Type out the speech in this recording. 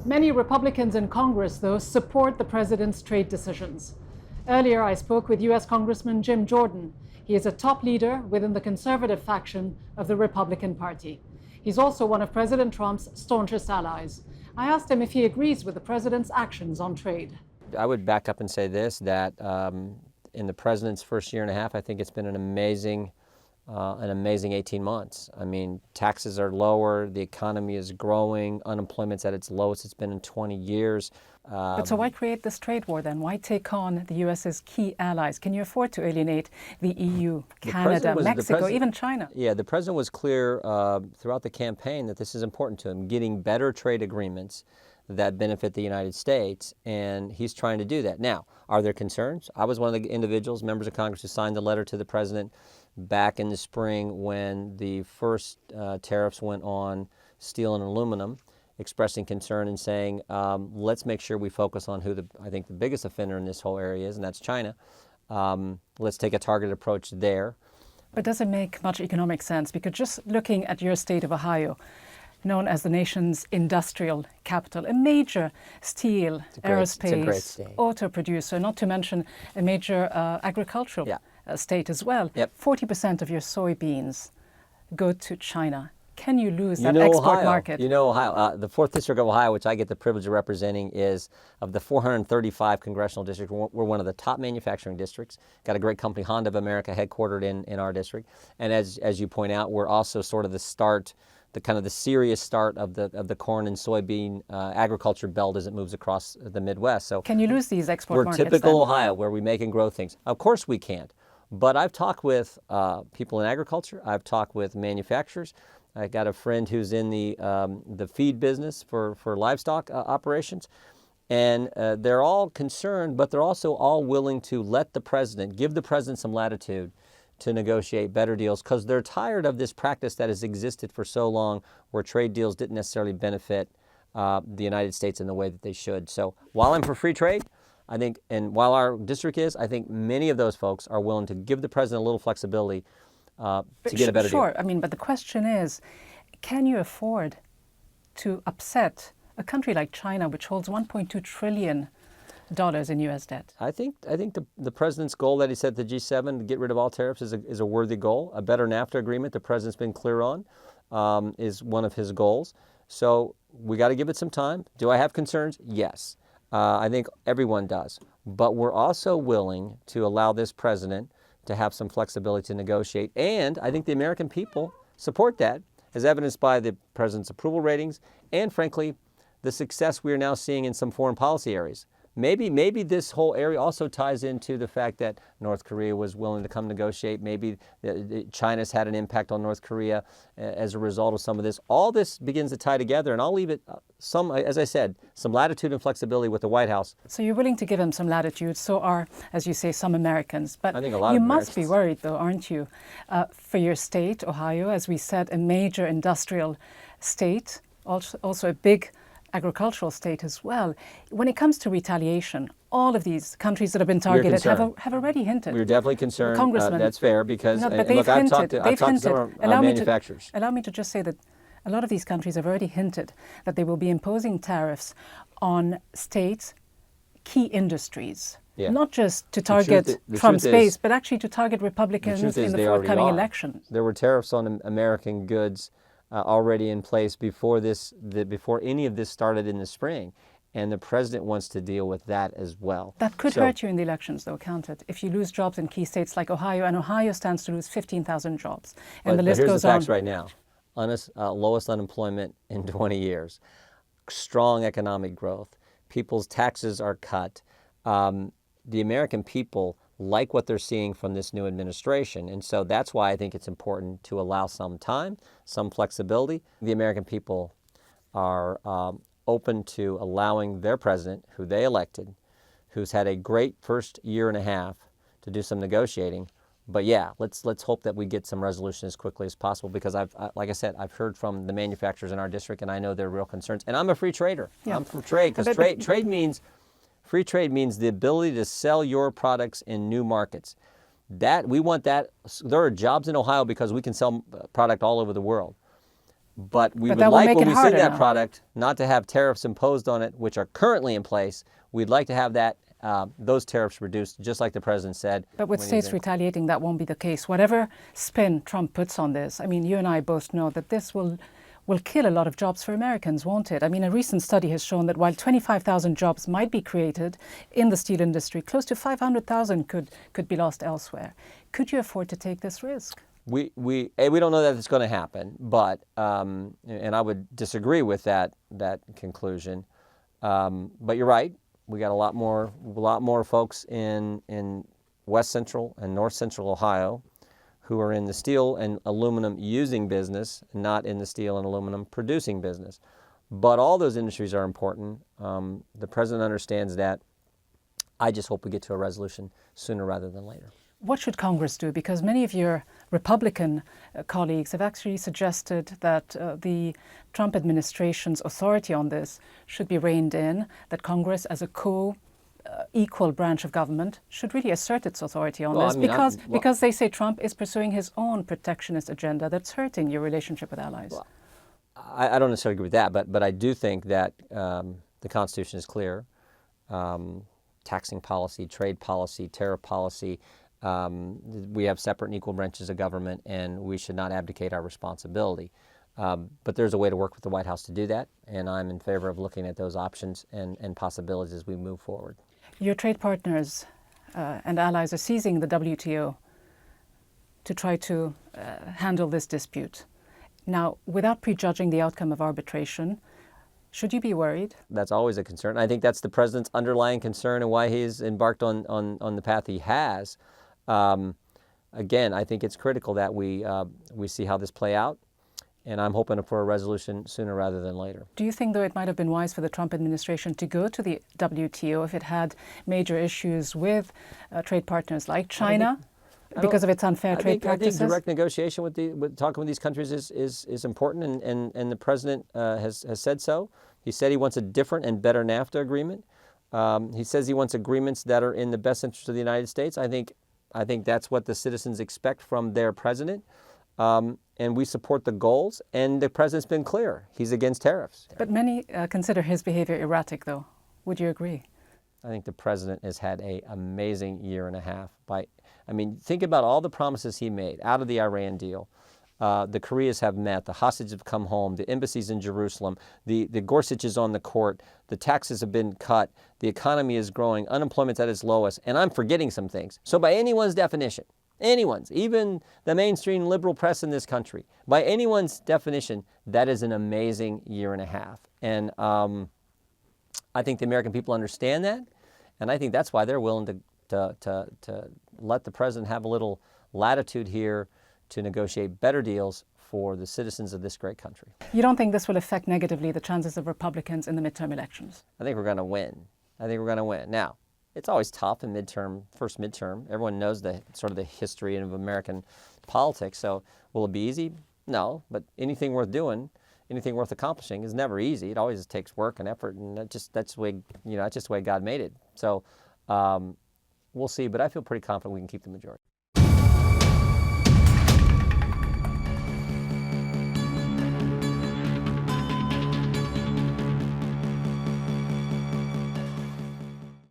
Many Republicans in Congress, though, support the president's trade decisions. Earlier, I spoke with U.S. Congressman Jim Jordan. He is a top leader within the conservative faction of the Republican Party. He's also one of President Trump's staunchest allies. I asked him if he agrees with the president's actions on trade. I would back up and say this, that in the president's first year and a half, I think it's been an amazing 18 months. I mean, taxes are lower, the economy is growing, unemployment's at its lowest it's been in 20 years. But so why create this trade war then? Why take on the U.S.'s key allies? Can you afford to alienate the EU, Canada, Mexico, even China? Yeah, the president was clear throughout the campaign that this is important to him, getting better trade agreements that benefit the United States, and he's trying to do that. Now, are there concerns? I was one of the individuals, members of Congress, who signed the letter to the president back in the spring when the first tariffs went on steel and aluminum, expressing concern and saying, let's make sure we focus on who I think the biggest offender in this whole area is, and that's China. Let's take a targeted approach there. But does it make much economic sense? Because just looking at your state of Ohio, known as the nation's industrial capital, a major steel, aerospace, auto producer, not to mention a major agricultural state as well. 40% of your soybeans go to China. Can you lose that export market? You know, Ohio, the 4th District of Ohio, which I get the privilege of representing, is of the 435 congressional districts, we're one of the top manufacturing districts. Got a great company, Honda of America, headquartered in our district. And as you point out, we're also sort of the start, the serious start of the corn and soybean agriculture belt as it moves across the Midwest. So can you lose these export markets? We're typical then? Ohio, where we make and grow things. Of course we can't. But I've talked with people in agriculture. I've talked with manufacturers. I got a friend who's in the feed business for livestock operations. And they're all concerned, but they're also all willing to give the president some latitude to negotiate better deals, because they're tired of this practice that has existed for so long, where trade deals didn't necessarily benefit the United States in the way that they should. So while I'm for free trade, I think, and while our district is, I think many of those folks are willing to give the president a little flexibility to get a better deal. Sure, I mean, but the question is, can you afford to upset a country like China, which holds $1.2 trillion in U.S. debt? I think the president's goal that he set at the G7 to get rid of all tariffs is a worthy goal. A better NAFTA agreement, the president's been clear on, is one of his goals. So we got to give it some time. Do I have concerns? Yes. I think everyone does. But we're also willing to allow this president to have some flexibility to negotiate. And I think the American people support that, as evidenced by the president's approval ratings and, frankly, the success we are now seeing in some foreign policy areas. Maybe this whole area also ties into the fact that North Korea was willing to come negotiate. Maybe China's had an impact on North Korea as a result of some of this. All this begins to tie together, and I'll leave it as I said, some latitude and flexibility with the White House. So you're willing to give him some latitude. So are, as you say, some Americans. But I think a lot you of must be worried, though, aren't you, for your state, Ohio, as we said, a major industrial state, also a big agricultural state as well. When it comes to retaliation, all of these countries that have been targeted have already hinted. We're definitely concerned. Congressman, that's fair, because no, but look, I've talked to some of our manufacturers. Allow me to just say that a lot of these countries have already hinted that they will be imposing tariffs on states' key industries. Yeah. Not just to target Trump's base, but actually to target Republicans in the forthcoming election. There were tariffs on American goods already in place before any of this started in the spring, and the president wants to deal with that as well. That could hurt you in the elections, though, can't it? If you lose jobs in key states like Ohio, and Ohio stands to lose 15,000 jobs, and the list goes on. Here's the facts right now: lowest unemployment in 20 years, strong economic growth, people's taxes are cut. The American people like what they're seeing from this new administration. And so that's why I think it's important to allow some time, some flexibility. The American people are open to allowing their president, who they elected, who's had a great first year and a half, to do some negotiating. But yeah, let's hope that we get some resolution as quickly as possible, because like I said, I've heard from the manufacturers in our district, and I know they're real concerns. And I'm a free trader. Yeah. I'm for trade, because free trade means the ability to sell your products in new markets. We want that. There are jobs in Ohio because we can sell product all over the world. But we would that will like, make when it we send harder that now. product, not to have tariffs imposed on it, which are currently in place. We'd like to have that those tariffs reduced, just like the president said. But with states retaliating, that won't be the case. Whatever spin Trump puts on this, I mean, you and I both know that this will kill a lot of jobs for Americans, won't it? I mean, a recent study has shown that while 25,000 jobs might be created in the steel industry, close to 500,000 could be lost elsewhere. Could you afford to take this risk? We don't know that it's going to happen, but and I would disagree with that conclusion. But you're right. We got a lot more folks in West Central and North Central Ohio who are in the steel and aluminum using business, not in the steel and aluminum producing business. But all those industries are important. The president understands that. I just hope we get to a resolution sooner rather than later. What should Congress do? Because many of your Republican colleagues have actually suggested that the Trump administration's authority on this should be reined in, that Congress, as a equal branch of government, should really assert its authority on this, because they say Trump is pursuing his own protectionist agenda that's hurting your relationship with allies. Well, I don't necessarily agree with that, but I do think that the Constitution is clear. Taxing policy, trade policy, tariff policy, we have separate and equal branches of government, and we should not abdicate our responsibility. But there's a way to work with the White House to do that, and I'm in favor of looking at those options and possibilities as we move forward. Your trade partners and allies are seizing the WTO to try to handle this dispute. Now, without prejudging the outcome of arbitration, should you be worried? That's always a concern. I think that's the president's underlying concern and why he's embarked on the path he has. Again, I think it's critical that we see how this play out, and I'm hoping for a resolution sooner rather than later. Do you think, though, it might have been wise for the Trump administration to go to the WTO if it had major issues with trade partners like China because of its unfair trade practices? I think direct negotiation with talking with these countries is important, and the president has said so. He said he wants a different and better NAFTA agreement. He says he wants agreements that are in the best interest of the United States. I think that's what the citizens expect from their president. And we support the goals, and the president's been clear. He's against tariffs. But many consider his behavior erratic, though. Would you agree? I think the president has had an amazing year and a half. Think about all the promises he made out of the Iran deal. The Koreas have met, the hostages have come home, the embassies in Jerusalem, the Gorsuch is on the court, the taxes have been cut, the economy is growing, unemployment's at its lowest, and I'm forgetting some things. So by anyone's definition, even the mainstream liberal press in this country, by anyone's definition, that is an amazing year and a half. And I think the American people understand that, and I think that's why they're willing to let the president have a little latitude here to negotiate better deals for the citizens of this great country. You don't think this will affect negatively the chances of Republicans in the midterm elections? I think we're going to win. Now, it's always tough in first midterm. Everyone knows the history of American politics. So will it be easy? No, but anything worth doing, anything worth accomplishing is never easy. It always takes work and effort, and that's just the way God made it. So we'll see, but I feel pretty confident we can keep the majority.